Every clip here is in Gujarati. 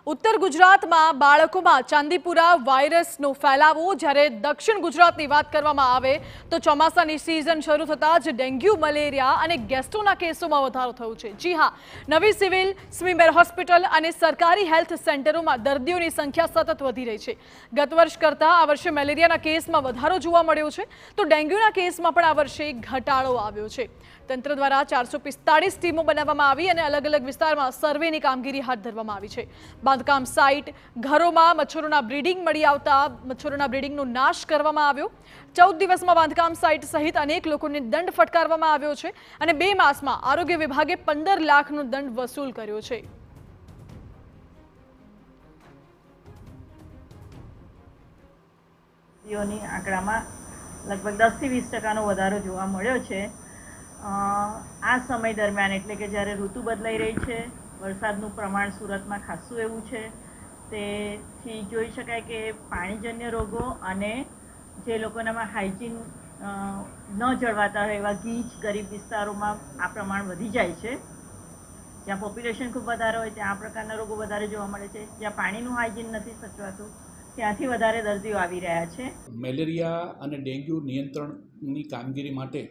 ઉત્તર ગુજરાતમાં બાળકોમાં ચાંદીપુરા વાયરસનો ફેલાવો જ્યારે દક્ષિણ ગુજરાતની વાત કરવામાં આવે તો ચોમાસાની સિઝન શરૂ થતાં જ ડેન્ગ્યુ મલેરિયા અને ગેસ્ટ્રોના કેસોમાં વધારો થયો છે। જી હા, નવી સિવિલ સ્મીમેર હોસ્પિટલ અને સરકારી હેલ્થ સેન્ટરોમાં દર્દીઓની સંખ્યા સતત વધી રહી છે। ગત વર્ષ કરતાં આ વર્ષે મેલેરિયાના કેસમાં વધારો જોવા મળ્યો છે તો ડેન્ગ્યુના કેસમાં પણ આ વર્ષે ઘટાડો આવ્યો છે। તંત્ર દ્વારા 445 ટીમો બનાવવામાં આવી અને અલગ અલગ વિસ્તારમાં સર્વેની કામગીરી હાથ ધરવામાં આવી છે। બાંધકામ સાઇટ ઘરોમાં મચ્છરોના બ્રીડિંગ મળી આવતા મચ્છરોના બ્રીડિંગનો નાશ કરવામાં આવ્યો। 14 દિવસમાં બાંધકામ સાઇટ સહિત અનેક લોકોને દંડ ફટકારવામાં આવ્યો છે અને 2 માસમાં આરોગ્ય વિભાગે 15 લાખનો દંડ વસૂલ કર્યો છે। આંકડામાં લગભગ 10 થી 20% વધારો જોવા મળ્યો છે। આ સમય દરમિયાન એટલે કે જ્યારે ઋતુ બદલાઈ રહી છે, વરસાદનું પ્રમાણ સુરતમાં ખાસું એવું છે, તેથી જોઈ શકાય કે પાણીજન્ય રોગો અને જે લોકોનામાં હાઇજીન ન જળવાતા હોય એવા ગીચ ગરીબ વિસ્તારોમાં આ પ્રમાણ વધી જાય છે। જ્યાં પોપ્યુલેશન ખૂબ વધારે હોય ત્યાં આ પ્રકારના રોગો વધારે જોવા મળે છે। જ્યાં પાણીનું હાઇજીન નથી સચવાતું ત્યાંથી વધારે દર્દીઓ આવી રહ્યા છે। મેલેરિયા અને ડેન્ગ્યુ નિયંત્રણની કામગીરી માટે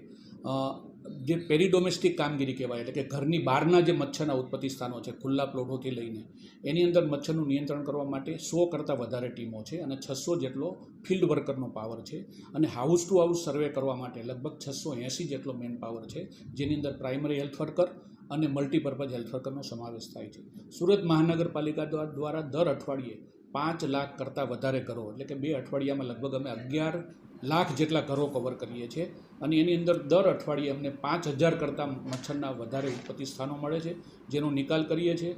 જે પેરીડોમેસ્ટિક કામગીરી કહેવાય એટલે કે ઘરની બહારના જે મચ્છરના ઉત્પત્તિ સ્થાનો છે, ખુલ્લા પ્લોટોથી લઈને એની અંદર મચ્છરનું નિયંત્રણ કરવા માટે 100 કરતાં વધારે ટીમો છે અને 600 જેટલો ફિલ્ડ વર્કરનો પાવર છે અને હાઉસ ટુ હાઉસ સર્વે કરવા માટે લગભગ 680 જેટલો મેન પાવર છે, જેની અંદર પ્રાઇમરી હેલ્થ વર્કર અને મલ્ટીપર્પઝ હેલ્થ વર્કરનો સમાવેશ થાય છે। સુરત મહાનગરપાલિકા દ્વારા દર અઠવાડિયે 5 લાખ કરતાં વધારે ઘરો એટલે કે 2 અઠવાડિયામાં લગભગ અમે 11 લાખ જેટલા ઘરો કવર કરીએ છીએ અને એની અંદર દર અઠવાડિયે અમને 5000 કરતાં મચ્છરના વધારે ઉત્પત્તિ સ્થાનો મળે છે, જેનો નિકાલ કરીએ છીએ।